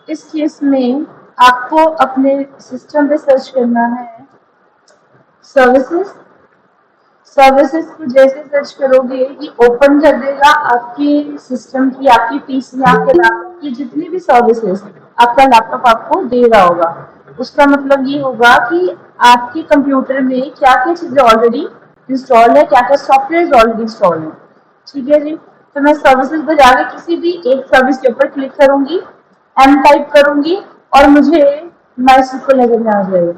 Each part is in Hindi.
इस केस में आपको अपने सिस्टम पे सर्च करना है सर्विसेज। सर्विसेज को जैसे सर्च करोगे ये ओपन कर देगा आपके सिस्टम की, आपकी पीसी, आपके लैपटॉप की जितनी भी सर्विसेज आपका लैपटॉप आपको दे रहा होगा। उसका मतलब ये होगा कि आपके कंप्यूटर में क्या क्या चीजें ऑलरेडी इंस्टॉल है, क्या क्या सॉफ्टवेयर ऑलरेडी इंस्टॉल है। ठीक है जी। तो मैं सर्विसेज पर जाके किसी भी एक सर्विस के ऊपर क्लिक करूंगी, एम टाइप करूंगी और मुझे माईएसक्यूएल नजर में आ जाएगा।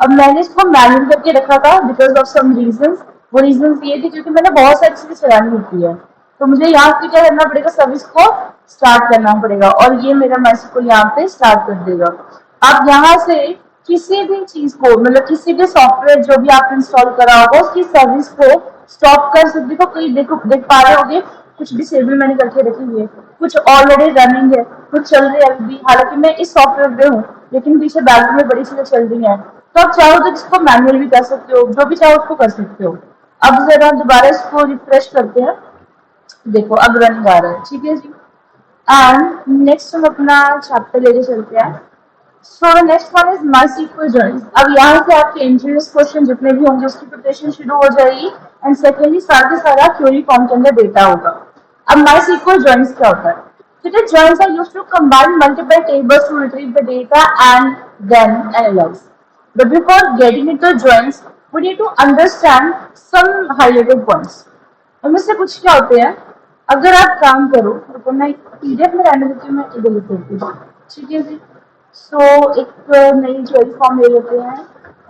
अब मैंने इसको मैनुअल करके रखा था बिकॉज ऑफ सम रीजंस। वो रीजंस ये थे क्योंकि मैंने बहुत सारी चीजें चलानी होती है, तो मुझे यहाँ पे क्या करना पड़ेगा, सर्विस को स्टार्ट करना पड़ेगा और ये मेरा माईएसक्यूएल यहाँ पे स्टार्ट कर देगा। आप यहाँ से किसी भी चीज को, मतलब किसी भी सॉफ्टवेयर जो भी आप इंस्टॉल करा होगा उसकी सर्विस को स्टॉप कर सकते हो। कोई देखो देख पा रहे होगे कुछ डिसेबल मैंने करके रखी हुई है, कुछ ऑलरेडी रनिंग है, कुछ चल रही है अभी। हालांकि मैं इस सॉफ्टवेयर पे हूँ लेकिन पीछे बैकग्राउंड में बड़ी चीजें चल रही हैं, तो आप चाहो तो इसको मैनुअल भी कर सकते हो, जो भी चाहो उसको कर सकते हो। अब जरा दोबारा इसको रिफ्रेश करते हैं, देखो अब रनिंग आ रहा है। ठीक है जी। एंड नेक्स्ट हम अपना चैप्टर लेके चलते हैं। So next one is MySQL joins. अब यहाँ से आपके इंटरव्यूज क्वेश्चन जितने भी होंगे उसकी प्रिपरेशन शुरू हो जाएगी। एंड सेकेंडली सारा सारा क्वेरी फॉर्म के अंदर डेटा होगा। अब माईएसक्यूएल जॉइंस क्या होता है? Data joins are used to combine multiple tables to retrieve the data and then analyze. But before getting into joins, we need to understand some highlighted points. उनमें से कुछ क्या होते हैं? अगर आप काम करो तो मैं पीडीएफ में रहने देती हूँ, मैं इधर लिख देती हूँ। ठीक है जी। सो एक नई ज्वाइन फॉर्म ले लेते हैं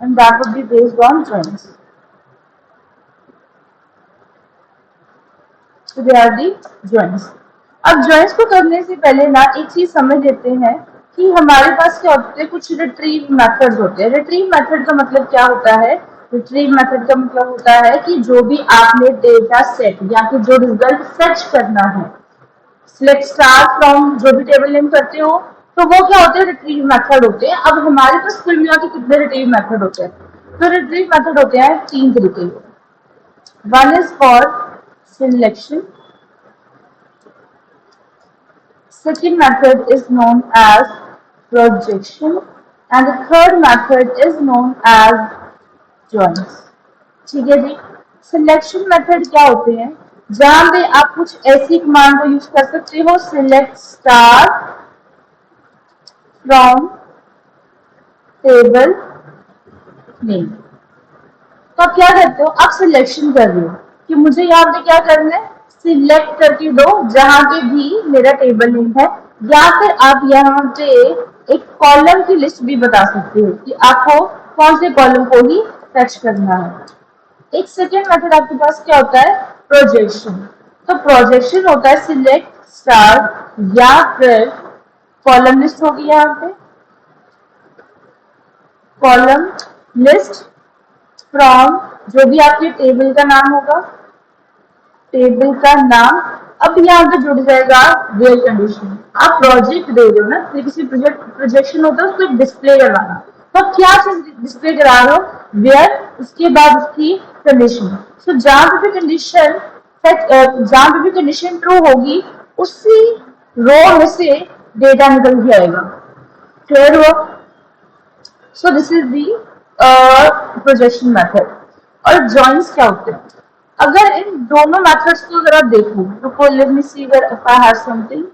and that would be based on joins. So they are the joins. अब joins को करने से पहले ना एक चीज समझ लेते हैं कि हमारे पास क्या होते हैं, कुछ रिट्रीव मेथड्स होते हैं। रिट्रीव मेथड का मतलब क्या होता है? रिट्रीव मेथड का मतलब होता है कि जो भी आपने डेटा सेट या फिर जो रिजल्ट फेच करना है, सिलेक्ट स्टार फ्रॉम जो भी टेबल नेम करते हो, तो वो क्या होते हैं? रिट्रीव मेथड होते हैं। अब हमारे पास कुल मिला के कितने रिट्रीव मेथड होते हैं? तो रिट्रीव मेथड होते हैं तीन तरीके के। One is for selection, second method is known as projection and the third method is known as joins. ठीक है जी। सिलेक्शन मेथड क्या होते हैं? जहां पे आप कुछ ऐसी कमांड को यूज कर सकते हो, select star from table name. तो आप क्या करते हो? आप सिलेक्शन कर रहे हो कि मुझे यहाँ पे क्या करना है, सिलेक्ट करके दो जहां पे भी मेरा टेबल नेम है। या फिर आप यहाँ पे एक कॉलम की लिस्ट भी बता सकते हो कि आपको कौन से कॉलम को ही टच करना है। एक सेकेंड मेथड आपके पास क्या होता है? प्रोजेक्शन। तो प्रोजेक्शन होता है सिलेक्ट स्टार या फिर कॉलम लिस्ट होगी यहाँ पे, कॉलम लिस्ट फ्रॉम जो भी आपके टेबल का नाम होगा, टेबल का नाम। अब यहाँ पे जुड़ जाएगा वेयर कंडीशन। आप प्रोजेक्ट दे रहे हो ना, किसी प्रोजेक्ट प्रोजेक्शन होता है उसको डिस्प्ले करवाना, तो क्या चीज डिस्प्ले करा रहे हो? वेयर, उसके बाद उसकी कंडीशन। सो जहां पे भी कंडीशन जहां पे भी कंडीशन ट्रू होगी उसी रो में से डेटा निकल के आएगा। क्लियर हुआ? सो this is the projection method. और जॉइंस क्या होते हैं? अगर इन दोनों मेथड्स को अगर आप देखो तो लेट मी सी अगर इफ आई हैव समथिंग,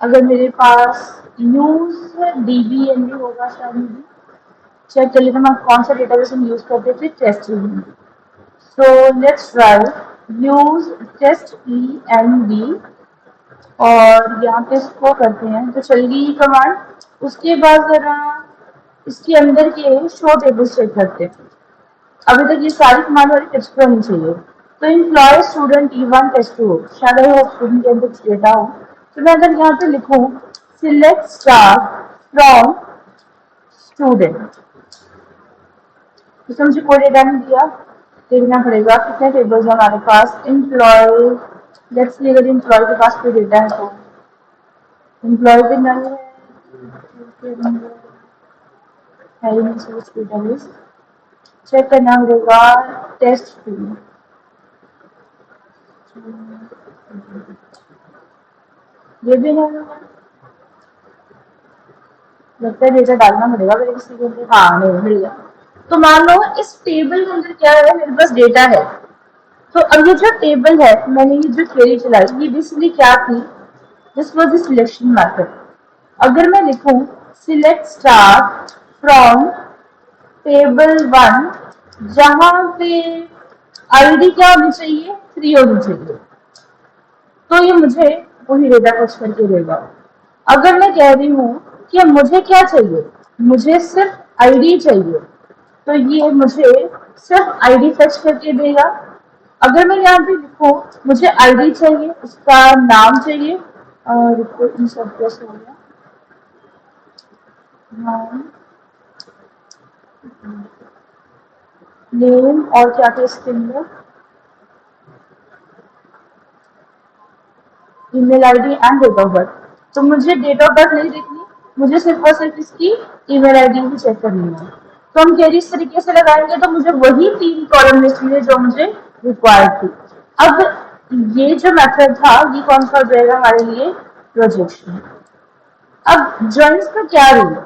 अगर मेरे पास यूज डीबीएनबी होगा शायद, मुझे चेक कर लेते मैं कौन सा डेटाबेस हम यूज करते थे, test E. So let's try use test E N B और यहाँ पे इसको करते हैं तो चलेगी ये कमांड। उसके बाद जरा इसके अंदर के शो टेबल्स चेक करते हैं। अभी तक ये सारी कमांड वाली टेक्स्ट पर होनी चाहिए। तो एम्प्लॉय स्टूडेंट E1 टेस्ट 2 शायद हो स्टूडेंट के अंदर कुछ डेटा हो। तो मैं अगर यहाँ पे लिखूँ सिलेक्ट स्टार फ्रॉम स्टूडेंट, तो मुझे कोई डेटा नहीं दिया। देखना पड़ेगा कितने टेबल्स हमारे पास। एम्प्लॉय, लेट्स सी अगर एम्प्लॉय के पास कोई डेटा है तो एम्प्लॉय पे नल है, चेक करना पड़ेगा टेस्ट 2। ये भी है, लगता है डेटा डालना पड़ेगा मेरे किसी के लिए। हाँ नहीं मिल गया। तो मान लो इस टेबल के अंदर क्या है, मेरे पास डेटा है। तो अब ये जो टेबल है, मैंने ये जो क्वेरी चलाई, ये बेसिकली क्या थी, this was the selection method. अगर मैं लिखूं सिलेक्ट स्टार फ्रॉम टेबल 1, जहां पे आईडी क्या होनी चाहिए, 3 होनी चाहिए, तो ये मुझे वही डेटा फर्स्ट करके देगा। अगर मैं कह रही हूँ कि मुझे क्या चाहिए, मुझे सिर्फ आईडी चाहिए, तो ये मुझे सिर्फ आईडी फर्स्ट करके देगा। अगर मैं यहाँ पे लिखूँ मुझे आईडी चाहिए, उसका नाम चाहिए, और इन सब कैसे हो गया, नाम नेम और क्या क्या इसके अंदर, email ID and date of birth. तो मुझे डेट ऑफ बर्थ नहीं देखनी, मुझे सिर्फ और सिर्फ इसकी ईमेल आईडी ही चेक करनी है। तो हम क्वेरी इस तरीके से लगाएंगे तो मुझे वही 3 कॉलम लिस्ट मिले जो मुझे रिक्वायर्ड थी। अब ये जो मेथड था ये कौन सा हो जाएगा हमारे लिए, प्रोजेक्शन। अब जॉइंस का क्या रूल है,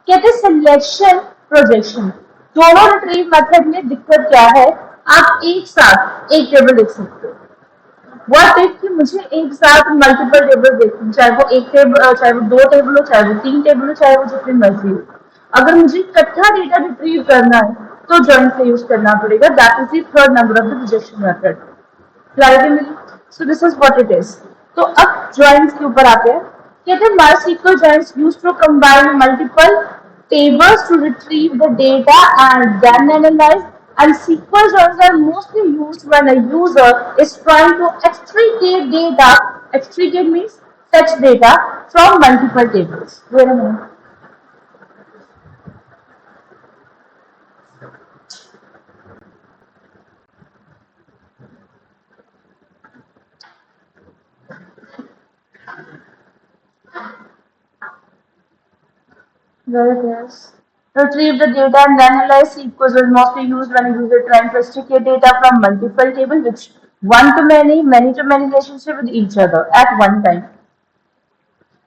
कहते सिलेक्शन प्रोजेक्शन दोनों रिट्रीव मेथड में दिक्कत क्या है, आप एक साथ एक टेबल लिख सकते हो। वह देख कि मुझे एक साथ मल्टीपल टेबल देखनी, चाहे वो एक टेबल, चाहे वो 2 टेबल हो, चाहे वो 3 टेबल हो, चाहे वो जितनी मर्जी हो। अगर मुझे इकट्ठा डेटा रिट्रीव करना है तो जॉइन से यूज करना पड़ेगा। That is the third number of the projection method. Clarity मिली? So this is what it is. तो अब जॉइंस के ऊपर आते हैं। कहते हैं MySQL joins used to combine multiple tables to retrieve the data and then analyze. And SQL joins are mostly used when a user is trying to extricate data. Extricate means fetch data from multiple tables. Wait a minute. There it is. Retrieve the data and analyze SQL is mostly used when a user trying to extricate data from multiple tables, which one to many relationship with each other at one time.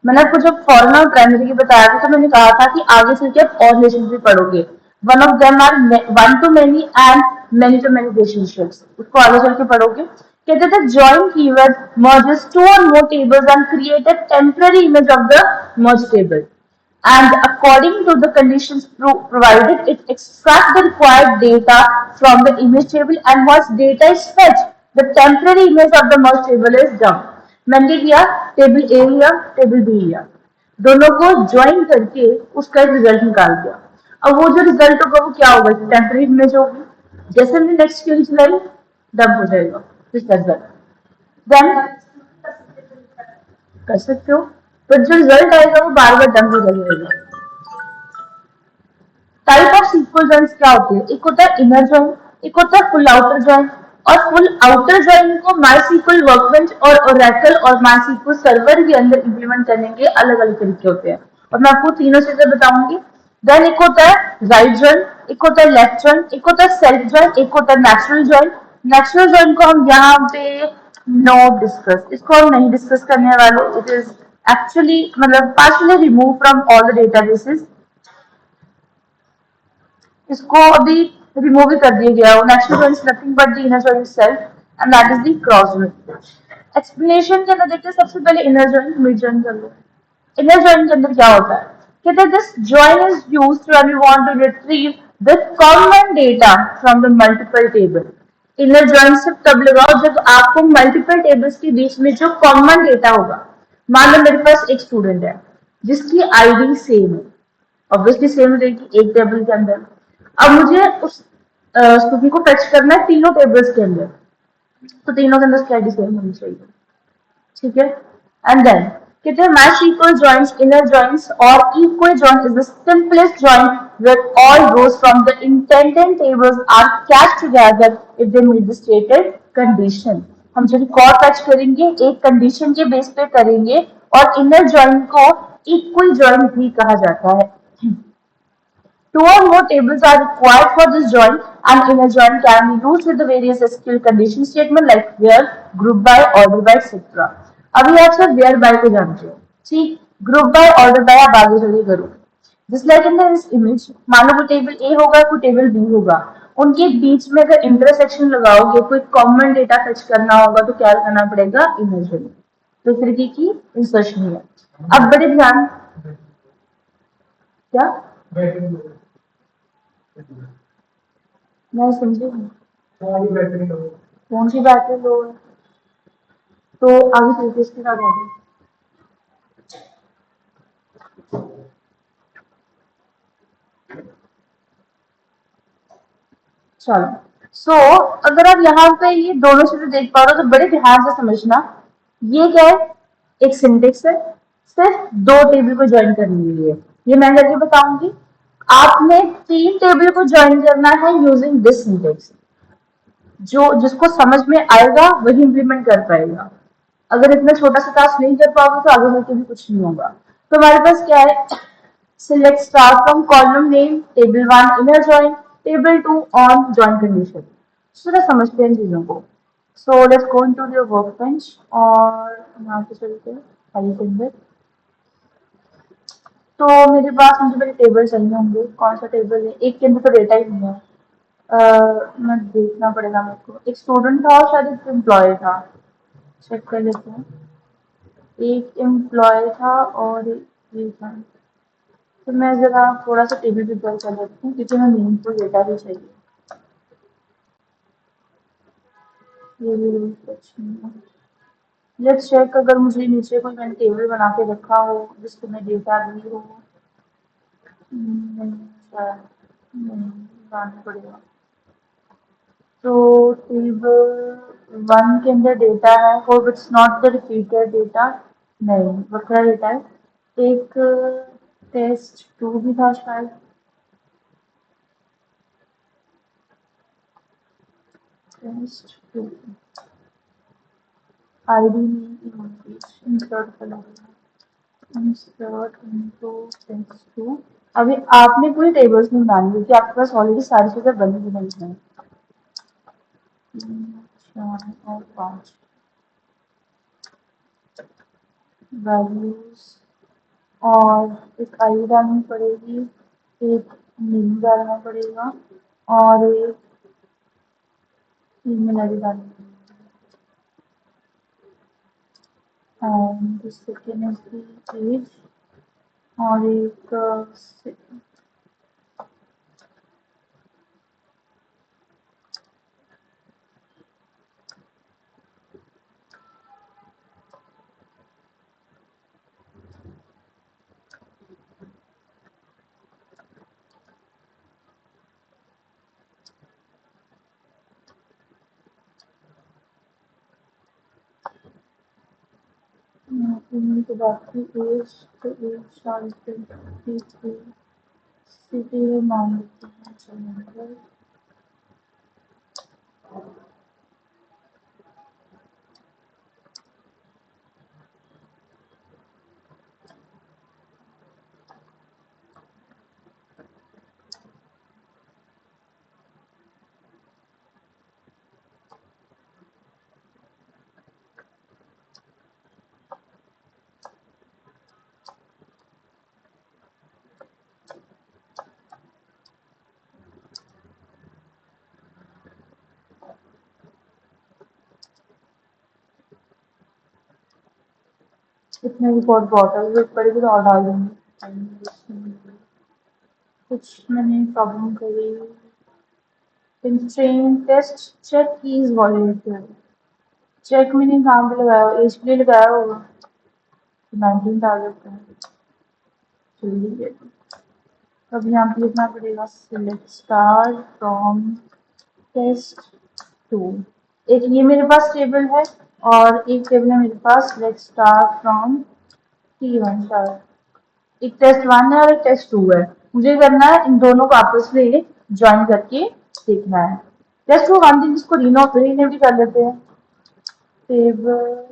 मैंने आपको जब फॉर्मल और प्राइमरी की बताया था तो मैंने कहा था कि आगे चल के आप और रिलेशन भी पढ़ोगे। One of them are one to many and many to many relationships, उसको आगे चल के पढ़ोगे। कहते थे join keyword merges 2 or more tables and create a temporary image of the merged table. And according to the conditions provided, it extracts the required data from the image table, and once data is fetched, the temporary image of the merged table is dumped. मैंने किया टेबल ए लिया, टेबल बी लिया, दोनों को ज्वाइन करके उसका एक रिजल्ट निकाल दिया। अब वो जो रिजल्ट होगा वो क्या होगा, टेम्परेरी इमेज होगी। जैसे हमने नेक्स्ट क्वेरी चलाई डंप हो जाएगा रिजल्ट। देन कर सकते हो, पर जो रिजल्ट आएगा वो बार बार डंप हो जाएगा। टाइप ऑफ सीक्वल जॉइंस क्या होते हैं, एक होता है इनर जॉइन, एक होता है फुल आउटर जॉइन। और फुल आउटर जॉइन को MySQL वर्कबेंच और ओरेकल और MySQL सर्वर के अंदर इंप्लीमेंट करने के अलग अलग तरीके होते हैं, और मैं आपको तीनों चीजें बताऊंगी। देन एक होता है राइट जॉइन, एक होता है लेफ्ट जॉइन, एक होता है सेल्फ जॉइन, एक होता है नेचुरल जॉइन। नेचुरल जॉइन को हम यहाँ पे नो डिस्कस, इसको हम नहीं डिस्कस करने वाले। इट इज एक्चुअली मतलब partially remove from all the databases, इसको अभी रिमूव ही कर दिया गया हो। Natural join is nothing but the inner join itself and that is the cross join. Explanation के अंदर देखते हैं, सबसे पहले इनर जॉइन मिड जॉइन कर लो। इनर जॉइन के अंदर क्या होता है, कहते हैं this join is used when we want to retrieve the common data from the multiple table. Inner join सिर्फ तब लगाओ जब आपको मल्टीपल टेबल्स के बीच में जो कॉमन डेटा होगा। मान लो मेरे पास एक स्टूडेंट है जिसकी आईडी सेम है, ऑब्वियसली सेम रहेगी एक टेबल के अंदर। अब मुझे उस स्टूडेंट को फेच करना है तीनों टेबल्स के अंदर, तो तीनों के अंदर उसकी आईडी सेम होनी चाहिए, ठीक है। एंड देन कहते हैं MySQL joins inner joins or equal join is the simplest join where all rows from the intended tables are cached together if they meet the stated condition। हम जो रिकॉर्ड फैच करेंगे एक कंडीशन के बेस पे करेंगे, और इनर जॉइन को इक्वल जॉइन भी कहा जाता है। Two or more tables are required for this join, and inner join can be used with the various SQL condition statement like where, group by, order by, etc. अभी आप सब where by को जानते हो, ठीक। group by, order by आप आगे चलिए करो। Just like in this image, मान लो कोई टेबल ए होगा, कोई टेबल बी होगा, उनके बीच में अगर इंटरसेक्शन लगाओगे, कोई कॉमन डेटा फच करना होगा तो क्या करना पड़ेगा, इमेजिन। तो फिर की इंसर्शन है। अब बड़े ध्यान, क्या मैं समझी नहीं। कौन सी बैटरी लो है, तो आगे चलते इसके साथ आगे। चलो, सो अगर आप यहाँ पे ये दोनों चीजें देख पा रहे हो तो बड़े ध्यान से समझना। ये क्या है, एक सिंटेक्स है, सिर्फ दो टेबल को ज्वाइन करने के लिए। ये मैं करके बताऊंगी। आपने तीन टेबल को ज्वाइन करना है यूजिंग दिस सिंटेक्स। जो जिसको समझ में आएगा वही इंप्लीमेंट कर पाएगा। अगर इतना छोटा सा टास्क नहीं कर पाओगे तो आगे चल के भी कुछ नहीं होगा। तो हमारे पास क्या है, select star from column name table 1 inner join table 2 on join condition। थोड़ा समझते हैं इन चीजों को। So let's go into your workbench और यहाँ पे चलते हैं फाइल के अंदर। तो मेरे पास मुझे मेरे टेबल चाहिए होंगे, कौन सा टेबल है, एक के अंदर तो डेटा ही नहीं है। मैं देखना पड़ेगा मेरे को। एक स्टूडेंट था और शायद एक एम्प्लॉय था, चेक कर लेते हैं। एक एम्प्लॉय था और ये था। तो मैं जरा थोड़ा सा टेबल प्रिपेयर कर लेती हूँ क्योंकि हमें मीनिंगफुल डेटा भी चाहिए। ये भी कुछ नहीं है। लेट्स चेक, अगर मुझे नीचे कोई मैंने टेबल बना के रखा हो जिसको मैं डेटा दी हो। नहीं, शायद नहीं, बनाना पड़ेगा। तो टेबल वन के अंदर डेटा है, hope it's not the repeated data. नहीं, बकरा डेटा है। एक टेस्ट टू भी था शायद। टेस्ट टू आईडी नहीं, इंसर्ट कर लूंगा। Insert into text two. अभी आपने पूरी टेबल्स नहीं बनानी क्योंकि आपके पास ऑलरेडी सारी चीजें बनी बनाई हैं। 4 और 5 वैल्यूज, और एक आई डालनी पड़ेगी, एक नेम डालना पड़ेगा, और एक ईमेल आई डी डालनी पड़ेगी। And second is the age, और एक ईमेल के बाद की एज, तो एज शायद 23, सिटी मान लेते हैं चलो। इतने रिपोर्ट बॉटल एक बड़ी भी और डाल दूंगी। कुछ मैंने प्रॉब्लम करी। Constraint test check keys wallet, check मैंने कहाँ पे लगाया, एज के लिए लगाया होगा, 19 डाल देते हैं। चलिए, अब यहाँ पे लिखना पड़ेगा select star from test two. एक ये मेरे पास टेबल है और एक टेबल है मेरे पास सिलेक्ट स्टार फ्रॉम T1 शायद। एक टेस्ट वन है और एक टेस्ट टू है। मुझे करना है इन दोनों को आपस में ज्वाइन करके देखना है। टेस्ट टू वन दिन इसको रीनेम भी कर लेते हैं। टेबल,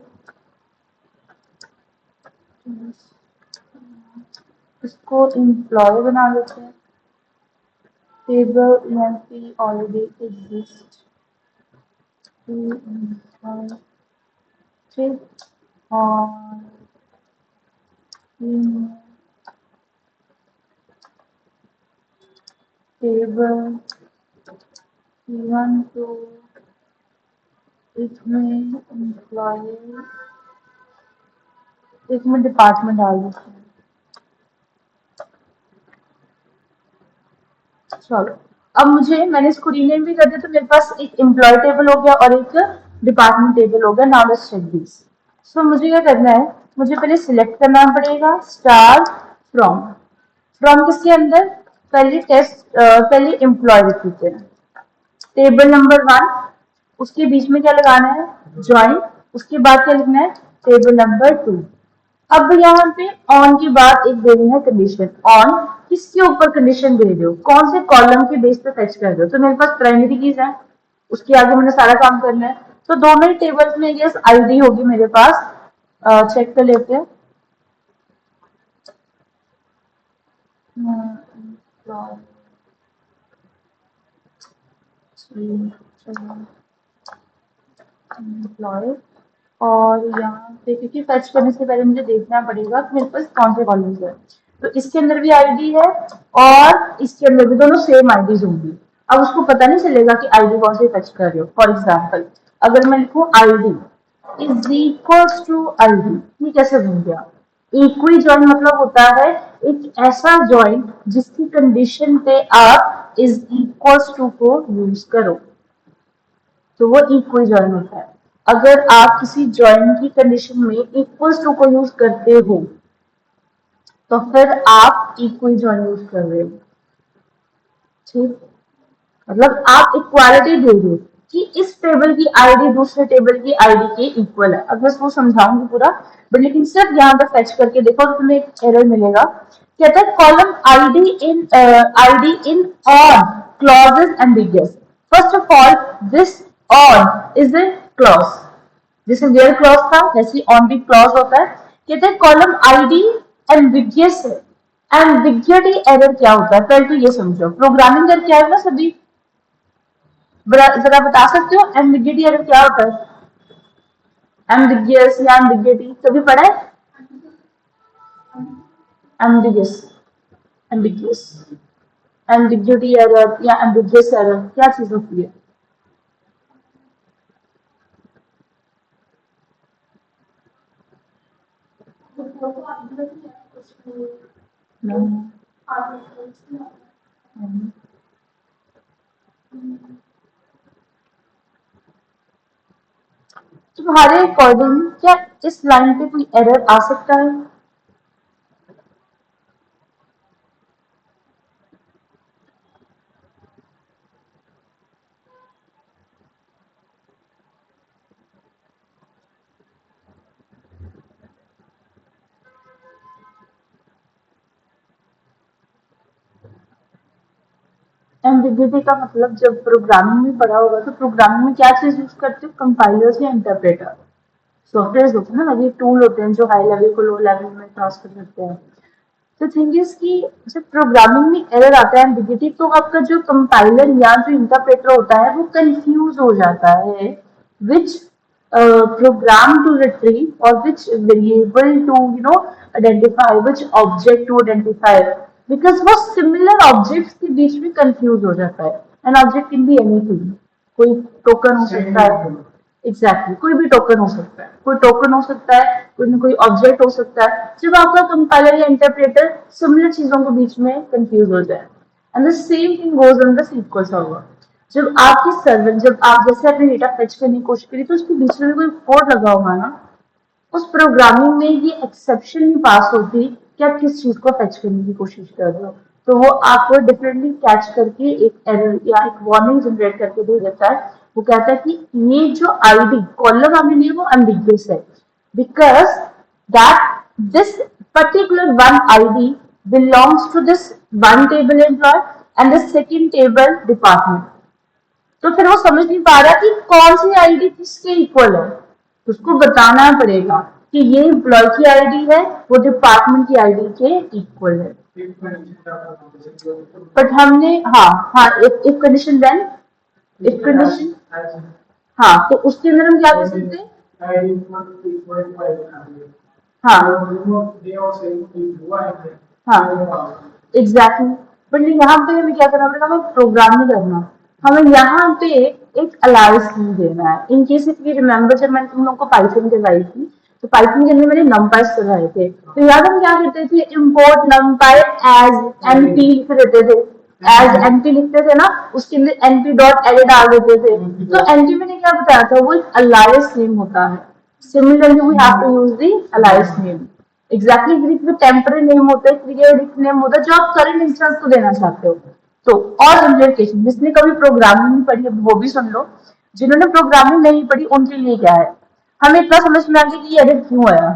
इसको एम्प्लॉय बना लेते हैं। टेबल EMP ऑलरेडी एग्जिस्ट, ठीक। और टेबल वन टू इसमें एम्प्लॉय इसमें डिपार्टमेंट डाल देते हैं। चलो, अब मैंने इसको रीनेम भी कर दिया, तो मेरे पास एक एम्प्लॉय टेबल हो गया और एक डिपार्टमेंट टेबल हो गया। Now let's check this. So मुझे क्या करना है, मुझे पहले सिलेक्ट करना पड़ेगा स्टार फ्रॉम। फ्रॉम किसके अंदर, पहले एम्प्लॉय लिख देते हैं, टेबल नंबर वन, उसके बीच में क्या लगाना है, ज्वाइन, उसके बाद क्या लिखना है, टेबल नंबर टू। अब यहाँ पे ऑन के बाद एक देनी है कंडीशन, ऑन किसके ऊपर कंडीशन दे रहे हो, कौन से कॉलम के बेस पे फेच कर रहे हो। तो मेरे पास प्राइमरी कीज है, उसके आगे मैंने सारा काम करना है, तो दोनों ही टेबल्स में यस आईडी होगी मेरे पास। चेक कर लेते हैं। एम्प्लॉय, और यहाँ पे क्योंकि फैच करने से पहले मुझे देखना पड़ेगा कि मेरे पास कौन से कॉलम्स है। तो इसके अंदर भी आईडी है और इसके अंदर भी, दोनों सेम आईडीज होंगी। अब उसको पता नहीं चलेगा कि आईडी कौन से फैच कर रहे हो। फॉर एग्जाम्पल, अगर मैं लिखूं ID is equals to ID, ये कैसे बन गया। इक्वी जॉइन मतलब होता है एक ऐसा जॉइन जिसकी कंडीशन पे आप इज इक्वल्स टू को यूज करो, तो वो इक्वल जॉइन होता है। अगर आप किसी जॉइन की कंडीशन में इक्वल्स टू को यूज करते हो तो फिर आप इक्वल जॉइन यूज कर रहे हो। ठीक, मतलब आप इक्वालिटी दे रहे हो कि इस टेबल की आईडी दूसरे टेबल की आईडी के इक्वल है। अब मैं इसको समझाऊंगी पूरा, बट लेकिन सिर्फ यहाँ पे फेच करके देखो तो तुम्हें एक एरर मिलेगा। कहता है column ID in on clause is ambiguous. First of all this on is a clause, जैसे वेयर क्लॉज था वैसे ऑन भी क्लॉज होता है। कहते हैं कॉलम आईडी एम्बिगियस है। एम्बिग्यूटी एरर क्या होता है, पहले तो ये समझो। प्रोग्रामिंग कर क्या है ना सभी, जरा बता सकते हो एम्बिग्यूटी एरर क्या होता है। एम्बिगियस या एम्बिग्यूटी कभी पढ़ा है। एम्बिगियस, एम्बिगियस, एम्बिग्यूटी एरर या एम्बिगियस एरर क्या चीज होती है। तुम्हारे अकॉर्डिंग क्या इस लाइन पे कोई एरर आ सकता है। एम्बिग्यूटी का मतलब जब प्रोग्रामिंग में पढ़ा होगा तो प्रोग्रामिंग में क्या चीज यूज करते हो, कंपाइलर्स या इंटरप्रेटर। सॉफ्टवेयर होते हैं ना, ये टूल होते हैं जो हाई लेवल को लो लेवल में ट्रांसफर करते हैं। तो थिंग इज कि जब प्रोग्रामिंग में एरर आता है एम्बिग्यूटी, तो आपका जो कंपाइलर या जो इंटरप्रेटर होता है वो कंफ्यूज हो जाता है विच program to retrieve or which variable to identify, which object to identify, because वो similar objects के बीच में कंफ्यूज हो जाता है। An object can be anything, कोई टोकन हो सकता है, एग्जैक्टली कोई भी टोकन हो सकता है, कोई टोकन हो सकता है, कोई ऑब्जेक्ट हो सकता है। जब आपका कंपाइलर या इंटरप्रेटर सिमिलर चीजों के बीच में कंफ्यूज हो जाए, and the same thing goes on the SQL server. जब आपकी सर्वर, जब आप जैसे अपने डेटा फेच करने की कोशिश करी तो उसके बीच में कोई कोड लगा होगा ना, उस प्रोग्रामिंग में ये एक्सेप्शन नहीं पास होती कि आप किस चीज को फेच करने की कोशिश कर रहे हो। तो वो आपको डिफरेंटली कैच करके एक एरर या एक वार्निंग जनरेट करके दे देता है। वो कहता है कि ये जो आईडी कॉलम हमने ली वो एम्बिगियस है, because that this particular one ID belongs to this one table employee and the second table department. तो फिर वो समझ नहीं पा रहा कि कौन सी आईडी किसके इक्वल है। उसको बताना पड़ेगा कि ये एम्प्लॉय की आईडी है, वो डिपार्टमेंट की आईडी के इक्वल है। बट हमने, हाँ हाँ, एक कंडीशन देन, एक कंडीशन, हाँ, तो उसके अंदर हम क्या कर सकते हैं। हाँ हाँ, एग्जैक्टली। बट यहाँ पे हमें क्या करना पड़ेगा, हमें प्रोग्राम नहीं करना, हमें यहाँ पे एक अलाउ स्ट्रीम देना है। In case if you remember, जब मैंने तुम लोग को पाइथन करवाई थी, तो पाइथन के अंदर मैंने नमपाई करवाए थे, तो याद हम क्या करते थे, इम्पोर्ट नमपाई एज एमपी लिख देते थे, एज एमपी लिखते थे ना, उसके अंदर एमपी डॉट एरे डाल देते थे। तो एमपी मैंने क्या बताया था, वो एक अलायंस नेम होता है। Similarly we have to use the alliance name. Exactly जो टेम्पररी नेम होता है, पीरियडिक नेम होता है, जो आप करंट इंस्टेंस को देना चाहते हो। तो और जनरलाइजेशन, जिसने कभी प्रोग्रामिंग नहीं पढ़ी वो भी सुन लो, जिन्होंने प्रोग्रामिंग नहीं पढ़ी उनके लिए क्या है, हमें इतना समझ में आ गया कि ये एरर क्यों आया,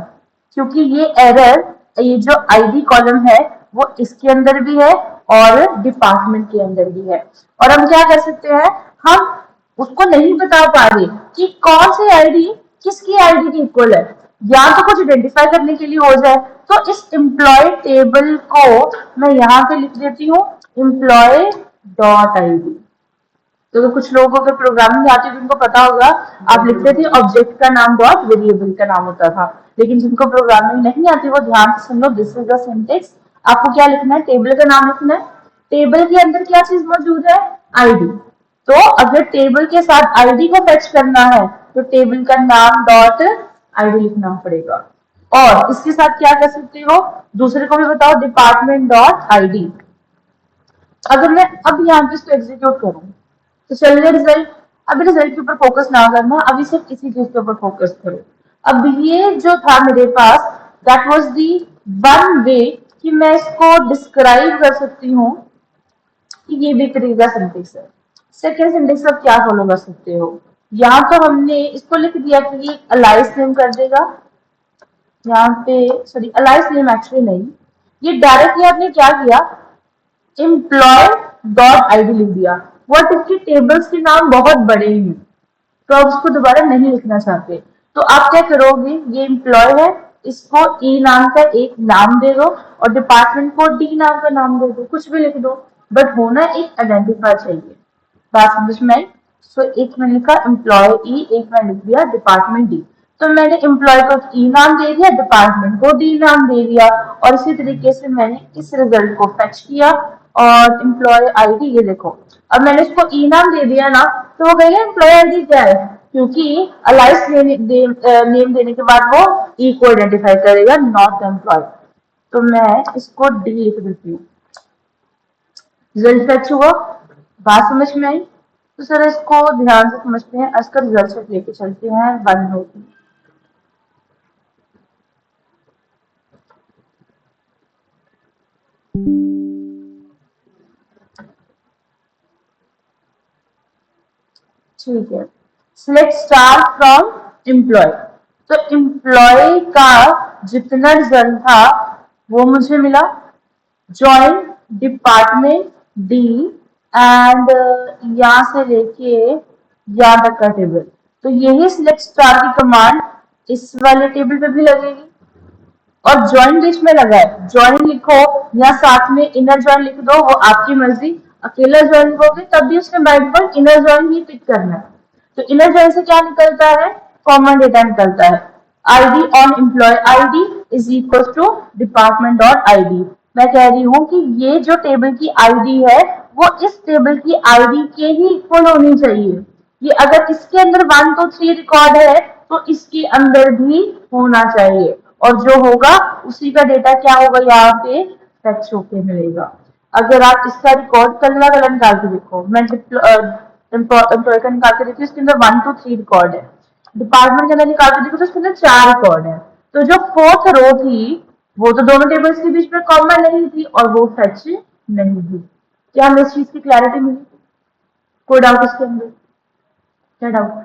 क्योंकि ये एरर, ये जो आईडी कॉलम है वो इसके अंदर भी है और डिपार्टमेंट के अंदर भी है। और हम क्या कर सकते हैं, हम उसको नहीं बता पा रहे कि कौन सी आईडी किसकी आईडी की इक्वल है, या तो कुछ आइडेंटिफाई करने के लिए हो जाए, तो इस एम्प्लॉय टेबल को मैं यहाँ पे लिख देती हूँ एम्प्लॉय डॉट आईडी। तो कुछ लोगों को प्रोग्रामिंग आती है, जिनको पता होगा, आप लिखते थे ऑब्जेक्ट का नाम डॉट वेरिएबल का नाम होता था। लेकिन जिनको प्रोग्रामिंग नहीं आती वो ध्यान से सुन लो, दिस इज द सिंटेक्स। आपको क्या लिखना है, टेबल का नाम लिखना है। टेबल के अंदर क्या चीज मौजूद है, आईडी। तो अगर टेबल के साथ आईडी को फेच करना है तो टेबल का नाम डॉट आईडी लिखना पड़ेगा। और इसके साथ क्या कर सकते हो, दूसरे को भी बताओ, डिपार्टमेंट डॉट आईडी। अगर मैं अब यहाँ पे इसको एग्जीक्यूट करूं तो चलिए रिजल्ट, अभी रिजल्ट के ऊपर फोकस ना करना, अभी सिर्फ इसी चीज के ऊपर फोकस करो। अब ये जो था मेरे पास, that was the one way कि मैं इसको डिस्क्राइब कर सकती हूँ कि ये भी तरीका सिंटेक्स है। सेकेंड सिंटेक्स आप क्या फॉलो कर सकते हो, यहाँ तो हमने इसको लिख दिया कि ये अलाइस नेम कर देगा, यहाँ पे सॉरी अलाइस नेम एक्चुअली नहीं, ये डायरेक्टली आपने क्या किया, एम्प्लॉय डॉट आईडी लिख दिया। वट इसकी टेबल्स के नाम बहुत बड़े हैं तो आप उसको दोबारा नहीं लिखना चाहते, तो आप क्या करोगे, ये एम्प्लॉय है, इसको ई नाम का एक नाम दे दो और डिपार्टमेंट को डी नाम का नाम दे दो, कुछ भी लिख दो, बट होना एक आइडेंटिफायर चाहिए। बात समझ में आई। सो एक मैंने लिखा एम्प्लॉय ई, एक मैंने लिख दिया डिपार्टमेंट डी। तो मैंने एम्प्लॉय को ई नाम दे दिया, डिपार्टमेंट को डी नाम दे दिया, और इसी तरीके से मैंने इस रिजल्ट को फेच किया। और एम्प्लॉय आईडी ये देखो, अब मैंने इसको ई नाम दे दिया ना, तो वो कहेगा एम्प्लॉय आईडी क्या है, क्योंकि अलाइस नेम देने के बाद वो ई को आइडेंटिफाई करेगा, नॉट एम्प्लॉय। तो मैं इसको डी लिख देती हूँ। रिजल्ट फेच हुआ, बात समझ में आई। तो सर इसको ध्यान से समझते हैं, इसका रिजल्ट सेट लेके चलते हैं वन नोट में। ठीक है, सिलेक्ट स्टार फ्रॉम एम्प्लॉय। तो एम्प्लॉय का जितना रिजल्ट था वो मुझे मिला, ज्वाइन डिपार्टमेंट डी एंड यहाँ से लेके यहाँ तक का टेबल। तो यही सिलेक्ट स्टार की कमांड इस वाले टेबल पे भी लगेगी, और ज्वाइन बीच में लगा है, ज्वाइन लिखो या साथ में इनर ज्वाइन लिख दो, वो आपकी मर्जी। अकेला ज्वाइन लिखोगे तब भी उसने बाय डिफॉल्ट इनर ज्वाइन ही पिक करना है। तो इनर ज्वाइन से क्या निकलता है, कॉमन डेटा निकलता है, ID on employee ID is equal to department dot ID. मैं कह रही हूँ कि ये जो टेबल की आईडी है वो इस टेबल की आईडी के ही इक्वल होनी चाहिए। ये अगर इसके अंदर 1 2 3 रिकॉर्ड है तो इसके अंदर भी होना चाहिए, और जो होगा उसी का डेटा क्या होगा, यहाँ पे फेच होके मिलेगा। अगर आप इसका रिकॉर्ड कलर कलर निकाल के देखो, मैं एम्प्लॉय का निकाल के देखी, उसके अंदर 1 2 3 रिकॉर्ड है, डिपार्टमेंट के अंदर निकाल के देखो तो उसके अंदर 4 रिकॉर्ड है। तो जो फोर्थ रो थी वो तो दोनों टेबल्स के बीच में कॉमन नहीं थी और वो फेच नहीं थी। क्या हमें इस चीज की क्लैरिटी मिली, कोई डाउट इसके अंदर, क्या डाउट?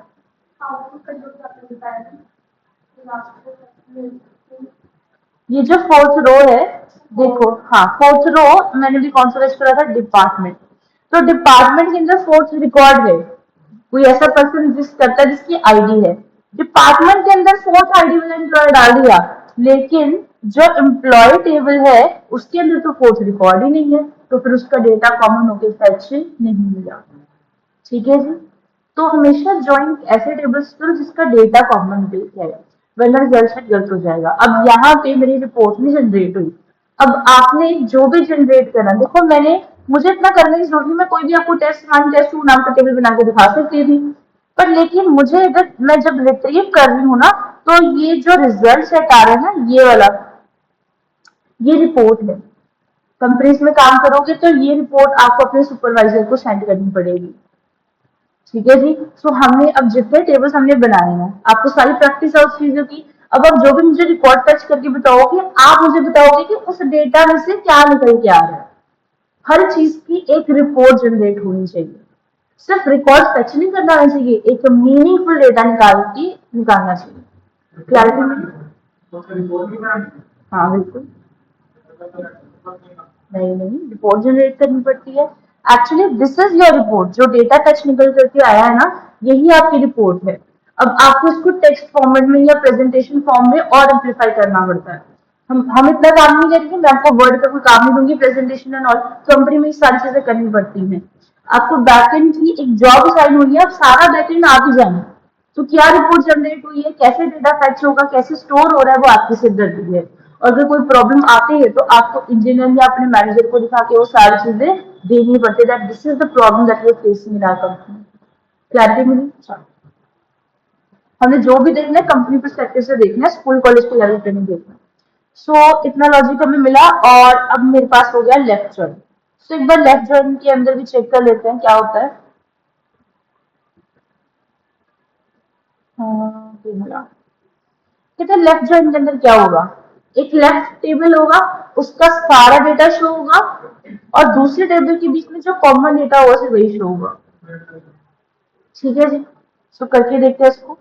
ये जो फोर्थ रो है, देखो, हाँ फोर्थ रो मैंने भी कौन सा करा था, डिपार्टमेंट। तो डिपार्टमेंट के अंदर फोर्थ रिकॉर्ड है, कोई ऐसा पर्सन एग्जिस्ट करता है जिसकी आईडी है, डिपार्टमेंट के अंदर फोर्थ आईडी वाला एम्प्लॉय डाल दिया, लेकिन जो एम्प्लॉय टेबल है उसके अंदर तो फोर्थ रिकॉर्ड ही नहीं है, तो फिर उसका डेटा कॉमन होकर फेच नहीं मिला। ठीक है जी। तो हमेशा ज्वाइन ऐसे टेबल्स करो जिसका डेटा कॉमन बेस है, वरना रिजल्ट शीट गलत हो जाएगा। अब यहाँ पे मेरी रिपोर्ट नहीं जनरेट हुई, अब आपने जो भी जनरेट करना, देखो मैंने मुझे इतना करने की जरूरत नहीं, मैं कोई भी आपको टेस्ट वन टेस्ट टू नाम का टेबल बना के दिखा सकती थी। पर लेकिन मुझे अगर मैं जब रिट्रीव कर रही हूँ ना, तो ये जो रिजल्ट सेट आ रहे हैं ना, ये वाला, ये रिपोर्ट है। कंपनीज में काम करोगे तो ये रिपोर्ट आपको अपने सुपरवाइजर को सेंड करनी पड़ेगी। ठीक है जी। सो हमने अब जितने टेबल्स हमने बनाए हैं, आपको सारी प्रैक्टिस है उस चीजों की। अब आप जो भी मुझे रिकॉर्ड टच करके बताओगे, आप मुझे बताओगे कि उस डेटा में से क्या निकल के आ रहा है। हर चीज की एक रिपोर्ट जनरेट होनी चाहिए। सिर्फ रिकॉर्ड फैच नहीं करना आना चाहिए, एक मीनिंगफुल डेटा निकालना चाहिए। क्लैरिटी मिली? हाँ बिल्कुल। नहीं नहीं, रिपोर्ट जनरेट करनी पड़ती है। Actually this is your report, जो डेटा फैच निकल करके आया है ना, यही आपकी रिपोर्ट है। अब आपको इसको टेक्स्ट फॉर्मेट में या प्रेजेंटेशन फॉर्म में और एम्पलीफाई करना पड़ता है। हम इतना काम नहीं करेंगे, मैं आपको वर्ड का कोई काम नहीं दूंगी, प्रेजेंटेशन एंड ऑल कंपनी में ये सारी चीजें करनी पड़ती हैं। आपको बैकएंड की एक जॉब असाइन हुई है, अब सारा बैकएंड आप ही जाने। तो क्या रिपोर्ट जनरेट हुई है, कैसे डेटा फैच होगा, कैसे स्टोर हो रहा है, वो आपकी सिरदर्दी है। और अगर कोई प्रॉब्लम आती है तो आपको इंजीनियर या अपने मैनेजर को दिखा के वो सारी चीजें देनी पड़ती है, that this is the problem that we are facing in our company. Clarity मिली? हमें जो भी देखना है कंपनी परस्पेक्टिव से देखना है, स्कूल कॉलेज के लेवल पे नहीं देखना। सो इतना लॉजिक हमें मिला, और अब मेरे पास हो गया लेफ्ट जॉइन। सो एक बार लेफ्ट जॉइन के अंदर भी चेक कर लेते हैं क्या होता है। ये मिला। कहते हैं लेफ्ट जॉइन के अंदर क्या होगा, एक लेफ्ट टेबल होगा, उसका सारा डेटा शो होगा, और दूसरे टेबल के बीच में जो कॉमन डेटा होगा सिर्फ वही शो होगा। ठीक है जी। सो करके देखते हैं इसको।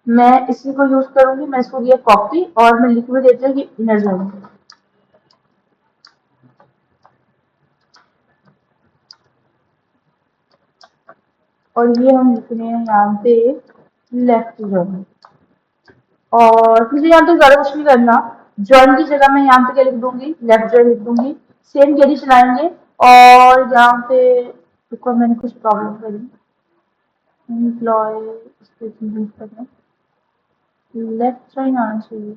मैं इसी को यूज करूंगी, मैं इसको दिया कॉपी, और मैं लिख भी देती हूँ कि इनर जॉइन। और ये हम लिख रहे हैं यहाँ पे लेफ्ट जॉइन। और मुझे यहाँ पे ज्यादा कुछ नहीं करना, जॉइन की जगह मैं यहाँ पे क्या लिख दूंगी, लेफ्ट जॉइन लिख दूंगी। सेम क्वेरी चलाएंगे, और यहाँ पे रुको, मैंने कुछ प्रॉब्लम करी। एम्प्लॉय यूज करना, लेफ्ट जॉइन आना चाहिए।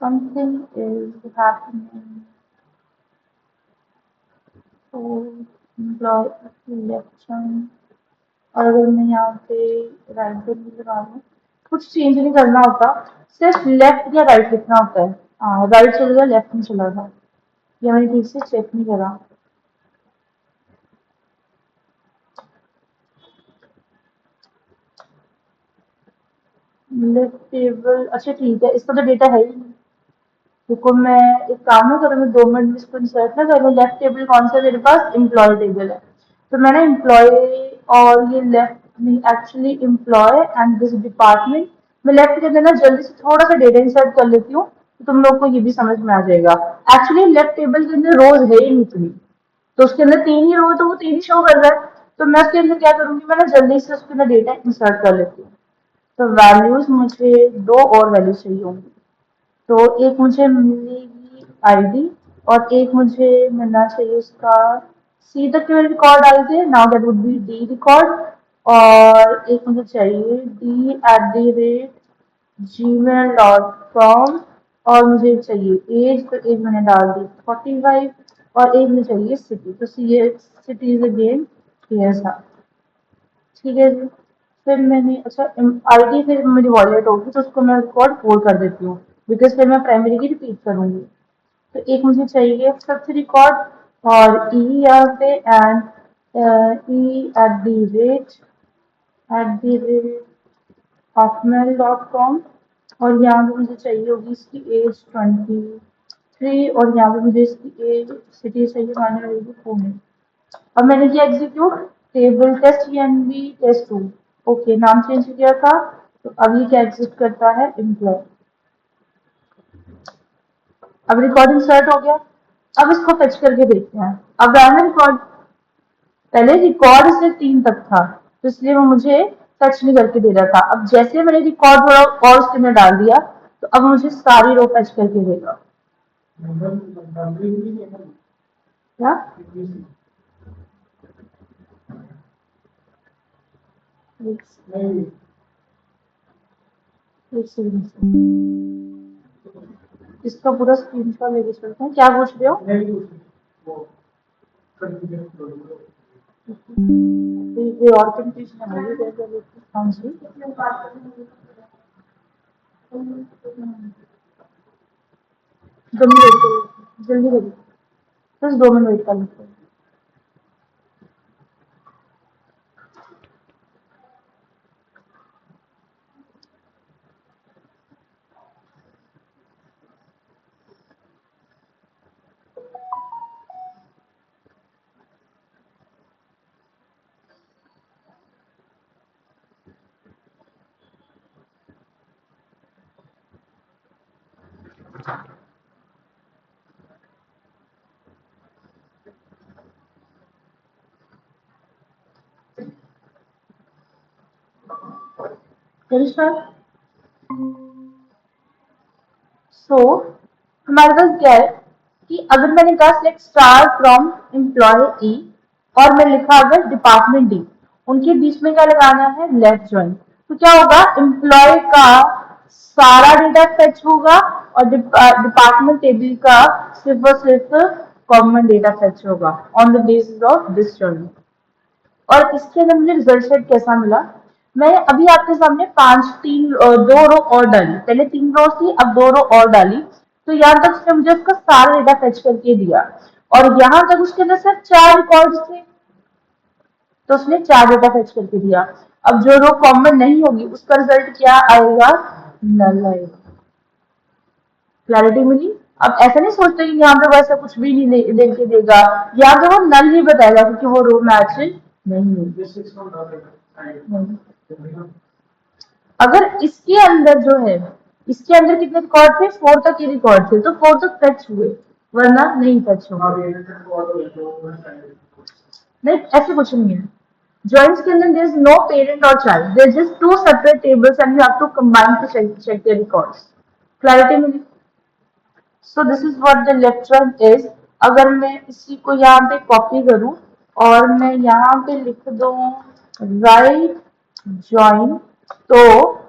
समथिंग इज हैपनिंग, तो एम्प्लॉय लेफ्ट जॉइन। और अगर मैं यहाँ पे राइट पे भी लगा दूँ, कुछ चेंज नहीं करना होता, सिर्फ लेफ्ट या राइट लिखना होता है। हाँ, राइट चला गया, लेफ्ट नहीं चला था, ये मैंने ठीक से चेक नहीं करा। लेफ्ट टेबल, अच्छा ठीक है, इसका तो डेटा है ही नहीं। देखो मैं एक काम ना करूँ, मैं 2 मिनट में इसको इंसर्ट ना करूँ। लेफ्ट टेबल कौन सा है मेरे पास, एम्प्लॉय टेबल है। तो मैंने एम्प्लॉय, और ये लेफ्ट में actually employee and this department. मैं लेफ्ट के अंदर ना जल्दी से थोड़ा सा डेटा इंसर्ट कर लेती हूँ, तो तुम लोग को ये भी समझ में आ जाएगा। एक्चुअली लेफ्ट टेबल के अंदर रोज है ही नहीं इतनी, तो उसके अंदर 3 ही रो, तो वो 3 ही शो कर रहा है। तो मैं उसके अंदर क्या करूंगी, मैं ना जल्दी से उसके अंदर डेटा इंसर्ट कर लेती हूँ। तो वैल्यूज मुझे दो और वैल्यूज चाहिए होंगी। तो एक मुझे मिलेगी आईडी, और एक मुझे मिलना चाहिए उसका सी तक के रिकॉर्ड डाल के, now that would be D record. और एक मुझे चाहिए D@, gmail.com। और मुझे चाहिए एज, तो एज मैंने डाल दी 45। और एक मुझे चाहिए सिटी, तो सिटी इज अगेन था। ठीक है जी। फिर मैंने, अच्छा आईडी फिर मेरी वॉलेट होगी, तो उसको मैं रिकॉर्ड 4 कर देती हूँ, बिकॉज फिर मैं प्राइमरी की रिपीट करूंगी। तो एक मुझे चाहिए सबसे रिकॉर्ड, और ई यहाँ पे, एंड E@, hotmail.com। और यहाँ पे मुझे चाहिए होगी इसकी एज 23, और यहाँ पे मुझे इसकी एज, सिटी चाहिए, माने रहेगी पुणे। अब मैंने किया एग्जीक्यूट, टेबल टेस्ट एनवी टेस्ट 2। ओके, नाम चेंज किया था, तो अब ये क्या एग्जिस्ट करता है, एम्प्लॉय। अब रिकॉर्डिंग स्टार्ट हो गया। अब इसको फेच करके देखते हैं। अब रहा ना रिकॉर्ड, पहले रिकॉर्ड से 3 तक था, तो इसलिए वो मुझे फेच नहीं करके दे रहा था। अब जैसे मैंने रिकॉर्ड थोड़ा और उसके अंदर डाल दिया, तो अब मुझे सारी रो फेच करके देगा। क्या? एक सेकंड। इसका पूरा स्क्रीनशॉट लेके चलते हैं। क्या पूछ रहे हो? ये और कंफ्यूजन है मुझे कैसे देखते हैं। हाँ जी, जल्दी वेट करो, जल्दी करिए, बस 2 मिनट वेट कर लेते हैं। करिश्मा, सो हमारे पास क्या है कि अगर मैंने कहा सिलेक्ट स्टार फ्रॉम एम्प्लॉय ई और मैं लिखा अगर डिपार्टमेंट डी, उनके बीच में क्या लगाना है? Left join. तो क्या होगा? एम्प्लॉय का सारा डेटा फेच होगा और डिपार्टमेंट टेबल का सिर्फ और सिर्फ कॉमन डेटा फेच होगा on the basis of this join. और इसके अंदर मुझे रिजल्ट सेट कैसा मिला? मैं अभी आपके सामने दो रो और डाली, पहले 3 रो थी, अब 2 रो और डाली, तो यहाँ तक उसने मुझे उसका सारा डेटा फेच करके दिया और यहाँ तक उसके अंदर सिर्फ 4 रिकॉर्ड थे, तो उसने 4 डेटा फेच करके दिया। अब जो रो कॉमन नहीं होगी उसका रिजल्ट क्या आएगा? नल आएगा। क्लैरिटी मिली? अब ऐसा नहीं सोचते कि यहाँ पे वैसा कुछ भी नहीं दे के देगा, यहाँ पे वो नल ही बताएगा क्योंकि वो रो मैच नहीं होगी। अगर इसके अंदर जो है, इसके अंदर कितने रिकॉर्ड थे? 4 तक के रिकॉर्ड थे, तो 4 तक टच हुए, वरना नहीं टच हुए। नहीं, ऐसे कुछ नहीं है। जॉइंट्स के अंदर देयर इज नो पेरेंट और child, there just 2 separate tables and you have to combine to check the records. Clarity मिली? So this is what the left one is. अगर मैं इसी को यहाँ पे कॉपी करूं और मैं यहाँ पे लिख दूं राइट ज्वाइन, तो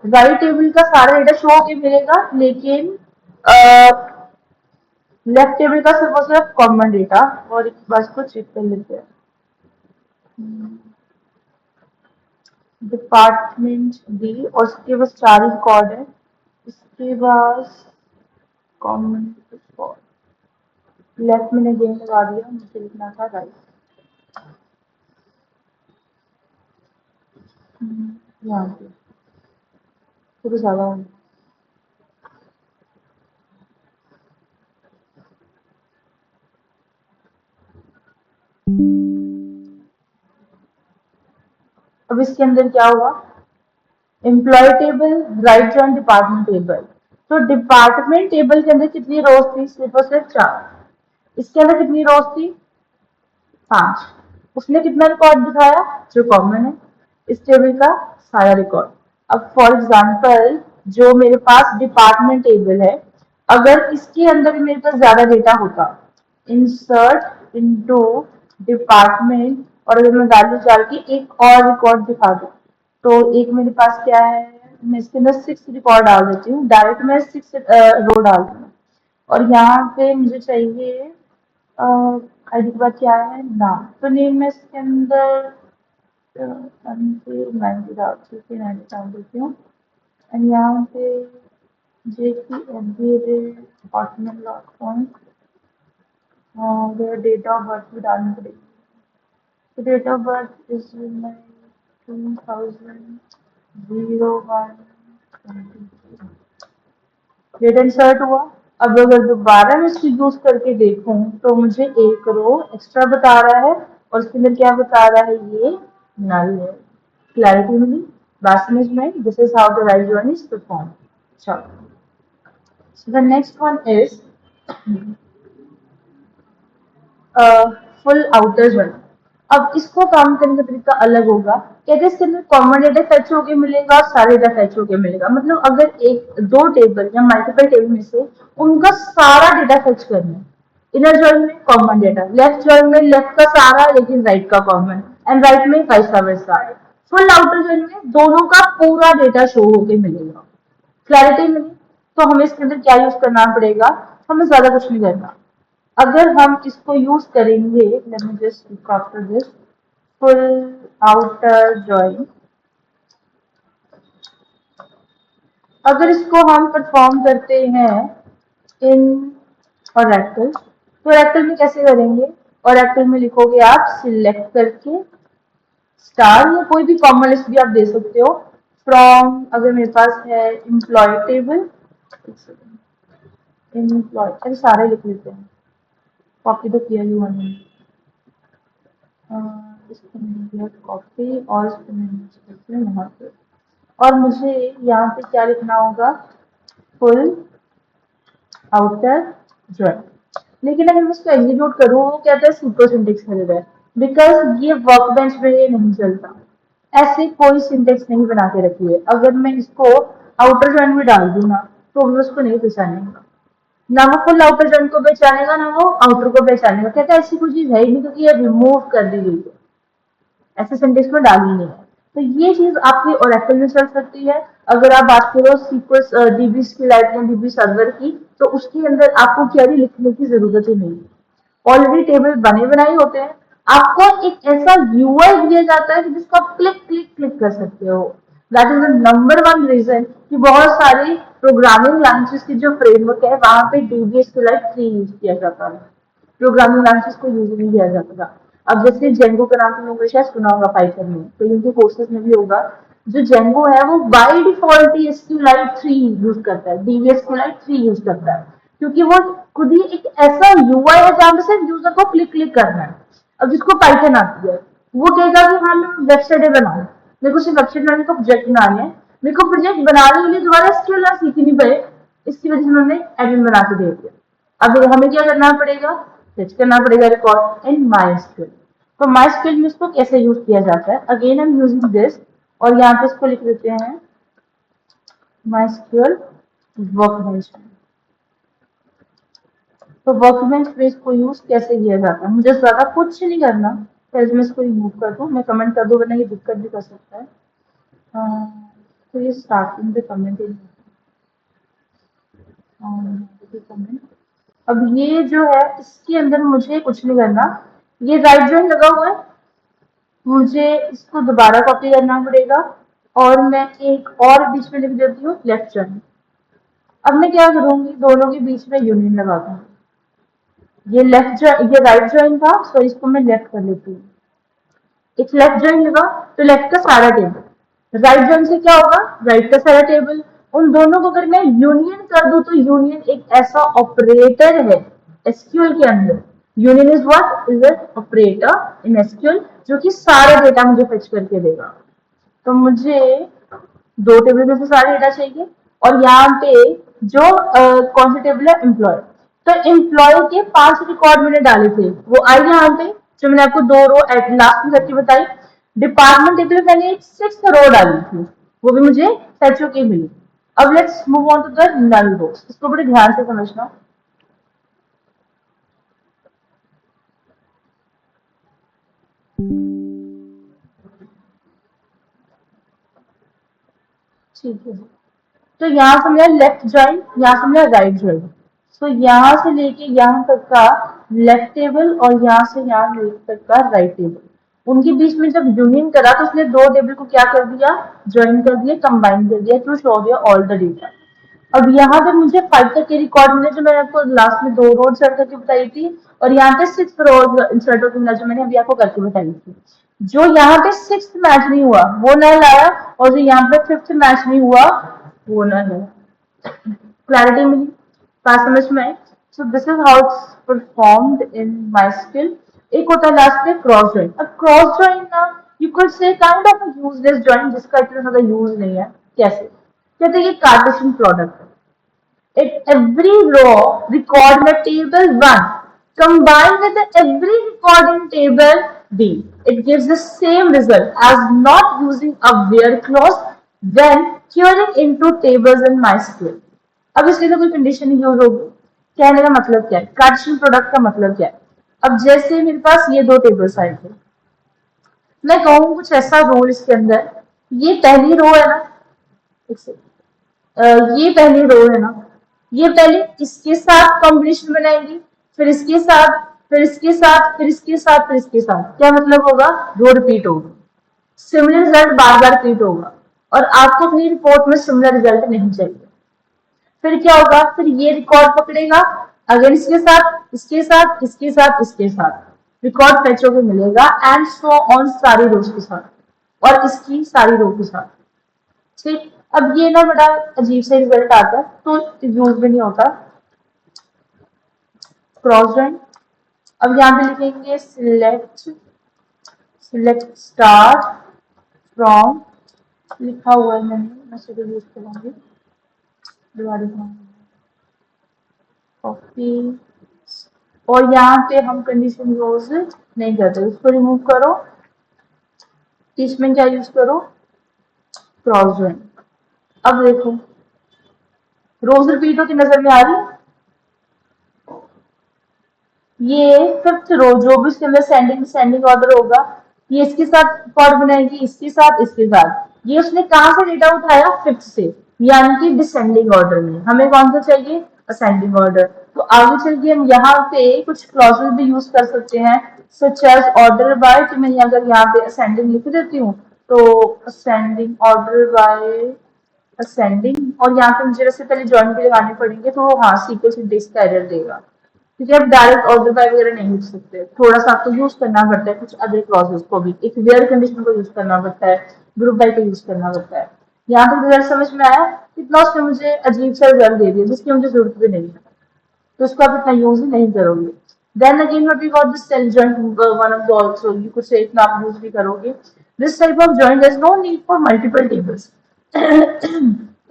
राइट टेबल का सारा डेटा शो होके मिलेगा, लेकिन लेफ्ट टेबल का सिर्फ और सिर्फ कॉमन डेटा। और एक बार इसको चेक कर लेते हैं। डिपार्टमेंट डी और इसके बस 4 रिकॉर्ड है, इसके बाद कॉमन लेफ्ट मैंने गेम लगा दिया, मुझे लिखना था राइट। यहाँ पे थोड़ा ज्यादा होगा। अब इसके अंदर क्या हुआ? Employee table, right join, department table. तो डिपार्टमेंट टेबल के अंदर कितनी रोज थी? सिर्फ और सिर्फ 4। इसके अंदर कितनी रोज थी? 5। उसने कितना रिकॉर्ड दिखाया? जो कॉमन है, इस टेबल का सारा रिकॉर्ड। अब फॉर एग्जाम्पल जो मेरे पास डिपार्टमेंट टेबल है, अगर इसके अंदर मेरे पास ज्यादा डेटा होता, इंसर्ट इनटू डिपार्टमेंट, और अगर मैं वैल्यू डाल के एक और रिकॉर्ड दिखा दूं, तो एक मेरे पास क्या है, मैं इसके अंदर 6 रिकॉर्ड डाल देती हूँ, डायरेक्ट मैं 6 रो डाल दूँ और यहाँ पे मुझे चाहिए आईडी के बाद क्या है? नाम। तो नेम में इसके अंदर 90 डाल देती हूँ एंड यहाँ पे jp@hotmail.com और डेट ऑफ बर्थ भी डालनी पड़ेगी। तो date of birth is 2001। Data insert हुआ। अब अगर दोबारा मैं इसको यूज करके देखूं तो मुझे एक रो एक्स्ट्रा बता रहा है और उसके अंदर क्या बता रहा है? ये नल है। क्लैरिटी मिली? बात समझ में? This is how the right join is perform. चलो, so the next one is full outer join. अब इसको काम करने का तरीका अलग होगा। कहते हैं इसके अंदर कॉमन डेटा फेच होके मिलेगा और सारे डेटा फेच होके मिलेगा। मतलब अगर एक दो टेबल या मल्टीपल टेबल में से उनका सारा डेटा फेच करना है, इनर ज्वाइन में कॉमन डेटा, लेफ्ट ज्वाइन में लेफ्ट का सारा लेकिन राइट का कॉमन, एंड राइट में वैसा वैसा। फुल आउटर ज्वाइन में दोनों का पूरा डेटा शो होके मिलेगा। क्लैरिटी मिली? तो हमें इसके अंदर क्या यूज करना पड़ेगा, हमें ज्यादा कुछ नहीं करना। अगर हम इसको यूज करेंगे, let me just look after this, full outer join, अगर इसको हम परफॉर्म करते हैं इन ओरेकल, तो ओरेकल में कैसे करेंगे, ओरेकल में लिखोगे आप सिलेक्ट करके स्टार या कोई भी कॉमन लिस्ट भी आप दे सकते हो फ्रॉम, अगर मेरे पास है एम्प्लॉय टेबल, एम्प्लॉय, अरे सारे लिख लेते हैं, कॉपी तो किया हुआ नहीं, इसको मैंने किया कॉपी और इसको मैंने यहाँ पे, और मुझे यहाँ पे क्या लिखना होगा, फुल आउटर जॉइन। लेकिन अगर मैं इसको एग्जीक्यूट करूँ, वो कहता है सुपर सिंटेक्स एरर है, बिकॉज ये वर्कबेंच में ये नहीं चलता, ऐसे कोई सिंटेक्स नहीं बना के रखी है। अगर मैं इसको आउटर जॉइन में डाल दूँ ना, तो वो उसको नहीं पहचानेगा, ना वो फुल आउटर जॉइन को पहचानेगा, ना वो आउटर को पहचानेगा, कहता है ऐसी कोई चीज है ही नहीं क्योंकि ये रिमूव कर दी गई है, ऐसे सिंटेक्स में डाली नहीं है। तो ये चीज आपके ओरेकल में चल सकती है। अगर आप बात करो सीक्वल डीबी स्किलैट या डीबी सर्वर की, तो उसके अंदर आपको क्वेरी लिखने की जरूरत ही नहीं है, ऑलरेडी टेबल बने बनाए होते हैं, आपको एक ऐसा यूआई दिया जाता है जिसको आप क्लिक क्लिक क्लिक कर सकते हो। That is the number one reason कि बहुत सारे प्रोग्रामिंग लैंग्वेजेस की जो फ्रेमवर्क है वहां पे डीबी स्किलैट 3 यूज किया जाता है, प्रोग्रामिंग लैंग्वेजेस को यूज नहीं किया जाता था। अब जैसे जेंगो का नाम तुम लोगों ने शायद सुना होगा पाइथन में, तो इनके कोर्सेज में भी होगा। जो जेंगो है वो बाय डिफॉल्ट ही एसक्यूएलाइट 3 यूज करता है, डीबी एसक्यूएलाइट 3 यूज करता है, क्योंकि वो खुद ही एक ऐसा यूआई है जहां पे सिर्फ यूजर को क्लिक क्लिक करना है। अब जिसको पाइथन आती है वो कहेगा कि हाँ मैं वेबसाइट बनाऊं, मेरे को सिर्फ वेबसाइट बनाने को प्रोजेक्ट बनाने हैं, मेरे को प्रोजेक्ट बनाने के लिए दोबारा एसक्यूएल सीख नहीं पड़े, इसकी वजह से उन्होंने एडमिन बना के दे दिया। अब हमें क्या करना पड़ेगा, फेच करना पड़ेगा रिकॉर्ड इन माइस्क्यूएल। तो माइस्क्यूएल में इसको कैसे यूज किया जाता है, again I am using this, और यहाँ पे इसको लिख देते हैं माइस्क्यूएल वर्कबेंच। तो वर्कबेंच में इसको यूज कैसे किया जाता है, मुझे ज्यादा कुछ नहीं करना, पहले मैं इसको रिमूव कर दूं, मैं कमेंट कर दूं वरना ये दिक्कत भी कर सकता है। तो ये स्टार्टिंग पे कमेंट ही कमेंट। अब ये जो है इसके अंदर मुझे कुछ नहीं करना, ये राइट जॉइन लगा हुआ है, मुझे इसको दोबारा कॉपी करना पड़ेगा और मैं एक और बीच में लिख देती हूँ लेफ्ट जॉइन। अब मैं क्या करूंगी, दोनों के बीच में यूनियन लगा दूंगी, ये लेफ्ट जॉइन, ये राइट जॉइन था, सो इसको मैं लेफ्ट कर लेती हूँ, एक लेफ्ट जॉइन लगा तो लेफ्ट का सारा टेबल, राइट जॉइन से क्या होगा, राइट का सारा टेबल। उन दोनों को अगर मैं यूनियन कर दूं, तो यूनियन एक ऐसा ऑपरेटर है एसक्यूएल के अंदर, union is what, is an operator in SQL जो कि सारा डेटा मुझे फेच करके देगा। तो मुझे दो टेबल में से सारा डेटा चाहिए, और यहाँ पे जो कौन सा टेबल है, एम्प्लॉय, तो एम्प्लॉय के 5 रिकॉर्ड मैंने डाले थे, वो आई यहाँ पे, जो मैंने आपको 2 रो लास्ट में करके बताई। डिपार्टमेंट टेबल मैंने एक 6th रो डाली थी, वो भी मुझे फेच होके मिली। अब let's move on to the null rows, इसको बड़े ध्यान से समझना। ठीक है, तो यहाँ से मेरा लेफ्ट जॉइन, यहाँ से मेरा राइट जॉइन, तो यहाँ से लेके यहाँ तक का लेफ्ट टेबल और यहाँ से यहाँ तक का राइट टेबल, उनके बीच में जब यूनियन करा तो उसने दो टेबल को क्या कर दिया, ज्वाइन कर दिया, कंबाइन कर दिया टू शो दिया ऑल द डेटा। अब यहाँ पे मुझे 5 तक के रिकॉर्ड मिले जो मैंने आपको लास्ट में 2 रो इंसर्ट करके बताई थी, और यहाँ पे 6 रो इंसर्ट होकर मिला जो मैंने अभी आपको करके बताई थी। जो यहाँ पे 6th मैच नहीं हुआ वो नल आया, और जो यहाँ पे 5th मैच नहीं हुआ वो नल है। क्लैरिटी मिली, बात समझ में आई। So this is how it's performed in MySQL. एक होता है लास्ट में क्रॉस जॉइन। अब क्रॉस जॉइन ना you could say kind of useless join जिसका इतना ज्यादा यूज नहीं है। कैसे, कहते हैं ये कार्टेशियन प्रोडक्ट है, at every row record the table 1 combined with the every record in table B. It gives the same result as not using a where clause when querying into tables in MySQL. अब इसलिए तो कोई कंडीशन नहीं यूज होगी। कहने का मतलब क्या है, कार्टेशियन प्रोडक्ट का मतलब क्या है। अब जैसे मेरे पास ये दो टेबल्स आए थे, मैं कहूँ कुछ ऐसा रोल इसके अंदर, ये पहली रो है ना, ये पहली रो है ना, ये पहले इसके साथ कॉम्बिनेशन बनाएंगी, फिर इसके साथ, फिर इसके साथ, फिर इसके साथ, फिर इसके साथ। क्या मतलब होगा? रो रिपीट होगा, सिमिलर रिजल्ट बार बार रिपीट होगा, और आपको अपनी रिपोर्ट में सिमिलर रिजल्ट नहीं चाहिए। फिर क्या होगा? फिर ये रिकॉर्ड पकड़ेगा, अगर इसके साथ, इसके साथ, इसके साथ, इसके साथ रिकॉर्ड फेच होकर मिलेगा, एंड सो ऑन सारी रोज के साथ और इसकी सारी रो के साथ। ठीक, अब ये ना बड़ा अजीब सा रिजल्ट आता है, तो यूज भी नहीं होता क्रॉस ज्वाइन। अब यहाँ पे लिखेंगे सिलेक्ट, सिलेक्ट स्टार फ्रॉम, लिखा हुआ है मैंने, मैं सीधे यूज करूंगी, दोबारा कॉपी, और यहाँ पे हम कंडीशन यूज नहीं करते, उसको रिमूव करो, इसमें क्या यूज करो? Cross join. अब देखो रोज रिपीट होती नजर में आ रही है, ये फिफ्थ रो जो भी इसके अंदर सेंडिंग सेंडिंग ऑर्डर होगा, ये इसके साथ कॉर्ड बनाएगी, इसके साथ, इसके साथ। ये उसने कहाँ से डेटा उठाया? फिफ्थ से, यानी कि डिसेंडिंग ऑर्डर में। हमें कौन सा चाहिए? Ascending order. तो आगे चल के हम यहाँ पे कुछ क्लॉजेस भी यूज कर सकते हैं, सच एज ऑर्डर बाय। तो मैं अगर यहाँ पे असेंडिंग लिख देती हूँ, तो असेंडिंग ऑर्डर बाय असेंडिंग, और यहाँ पे मुझे वैसे पहले ज्वाइन भी लगाने पड़ेंगे, तो हाँ सीक्वल सिंटेक्स का एरर देगा, क्योंकि आप डायरेक्ट ऑर्डर बाय वगैरह नहीं लिख सकते, थोड़ा सा आपको यूज करना पड़ता है कुछ अदर क्लॉजेस को भी, एक वेयर कंडीशन को यूज करना पड़ता है, ग्रुप बाय को यूज करना पड़ता है। यहाँ तक रिजल्ट समझ में आया? इतना उसने मुझे अजीब सा रिजल्ट दे दिया जिसकी मुझे जरूरत भी नहीं है, तो उसको आप इतना यूज ही नहीं करोगे। Then again, what we got this cell joint, one of the also you could say इतना आप यूज भी करोगे। This type of joint there's no need for multiple tables.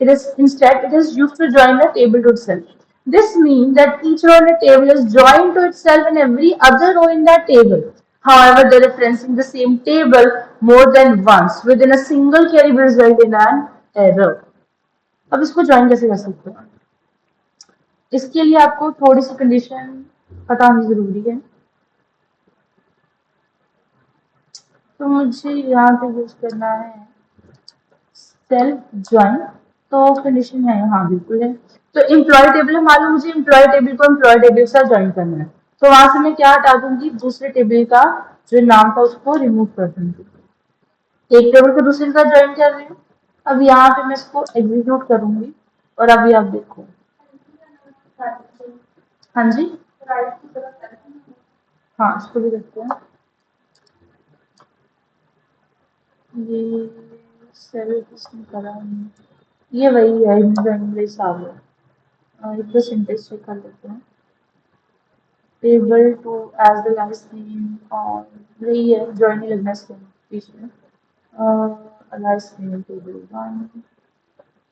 It is instead it is used to join a table to itself. This means that each row in a table is joined to itself and every other row in that table. However, the referencing the same table more than once within a single query will result in an error. अब इसको ज्वाइन कैसे कर सकते हैं? इसके लिए आपको थोड़ी सी कंडीशन पता होनी जरूरी है, तो मुझे यहाँ पे यूज करना है सेल्फ ज्वाइन। तो कंडीशन है, हाँ बिल्कुल है। तो एम्प्लॉय टेबल है, मान लो मुझे एम्प्लॉय टेबल को एम्प्लॉय टेबल से ज्वाइन करना है, तो वहां से मैं क्या हटा दूंगी? दूसरे टेबल का जो नाम था उसको रिमूव कर दूंगी, एक टेबल को दूसरे के साथ ज्वाइन कर रही हूँ। अब यहाँ पे मैं इसको एग्जीक्यूट करूंगी, और अभी आप देखो। हाँ जी, हाँ इसको भी देखते हैं। ये सेल किसने करा है? ये वही है, इंग्लिश आ गया। एक तो सिंटेक्स चेक कर लेते हैं। Table two as the last name, और वही है, ज्वाइन ही लगना है बीच में। Last name table one,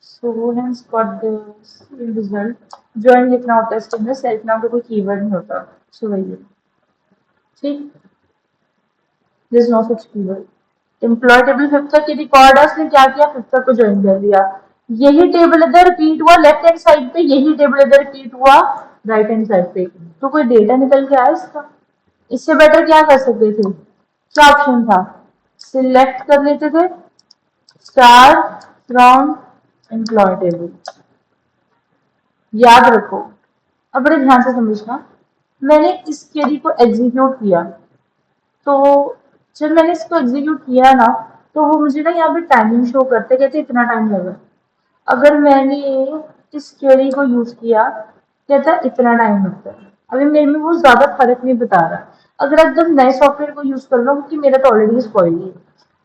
so hence got the result. Join लिखना होता है इसके अंदर, सेल्फ नाम का कोई कीवर्ड नहीं होता, सो वही है। ठीक, there is no such keyword. Employee table fifth तक की रिकॉर्ड है, उसने क्या किया? फिफ्थ तक को ज्वाइन कर दिया। यही टेबल इधर रिपीट हुआ लेफ्ट हैंड साइड पे, यही टेबल इधर रिपीट हुआ राइट हैंड साइड पे, तो कोई डेटा निकल के आया इसका? इससे बेटर क्या कर सकते थे? क्या ऑप्शन था? सिलेक्ट कर लेते थे स्टार फ्रॉम एम्प्लॉय टेबल। याद रखो, अब बड़े ध्यान से समझना, मैंने इस क्वेरी को एग्जीक्यूट किया, तो जब मैंने इसको एग्जीक्यूट किया ना, तो वो मुझे ना यहाँ पे टाइमिंग शो करते, कहते इतना टाइम लगा। अगर मैंने इस क्वेरी को यूज किया, कहता इतना टाइम लगता है। अभी मेरे में वो ज्यादा फर्क नहीं बता रहा। अगर आप एकदम नए सॉफ्टवेयर को यूज कर लो, क्योंकि मेरा तो ऑलरेडी स्पॉइल है,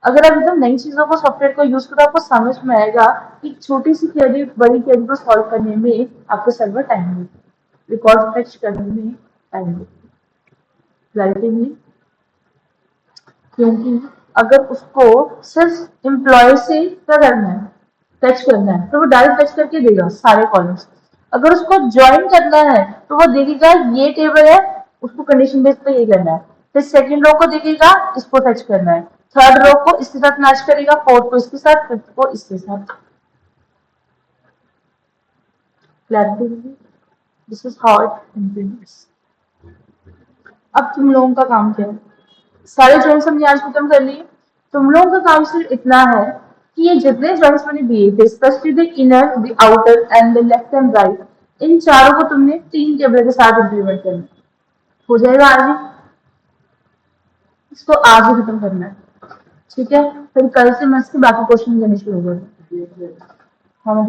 अगर आप एकदम नई चीजों को सॉफ्टवेयर को यूज करो, आपको समझ में आएगा कि छोटी सी क्वेरी बड़ी क्वेरी को सॉल्व करने में आपको सर्वर टाइम लगेगा, रिकॉर्ड फेच करने में टाइम लगेगा। क्लैरिटी मिली? क्योंकि अगर उसको सिर्फ एम्प्लॉय से क्या करना है? फेच करना है, तो वो डायरेक्ट फेच करके देगा सारे कॉलम्स। अगर उसको ज्वाइन करना है, तो वो देखेगा ये टेबल है, उसको कंडीशन बेस पे ये करना है, फिर सेकंड रो को देखेगा, इसको फेच करना है, थर्ड रो को इसके साथ मैच करेगा, फोर्थ को इसके साथ, फिफ्थ को इसके साथ। This is how it implements. अब तुम लोगों का काम क्या है? सारे जॉइंट्स हमने आज खत्म कर लिए। तुम लोगों का काम सिर्फ इतना है कि ये जितने जॉइंट्स मैंने दिए थे, specially the inner, the outer and the left and right, इन चारों को तुमने 3 टेबल के साथ इम्प्लीमेंट करना है। हो जाएगा आज ही, इसको आज ही खत्म करना है, ठीक है। फिर कल से मैं इसके बाकी क्वेश्चन देने शुरू करूँ। हाँ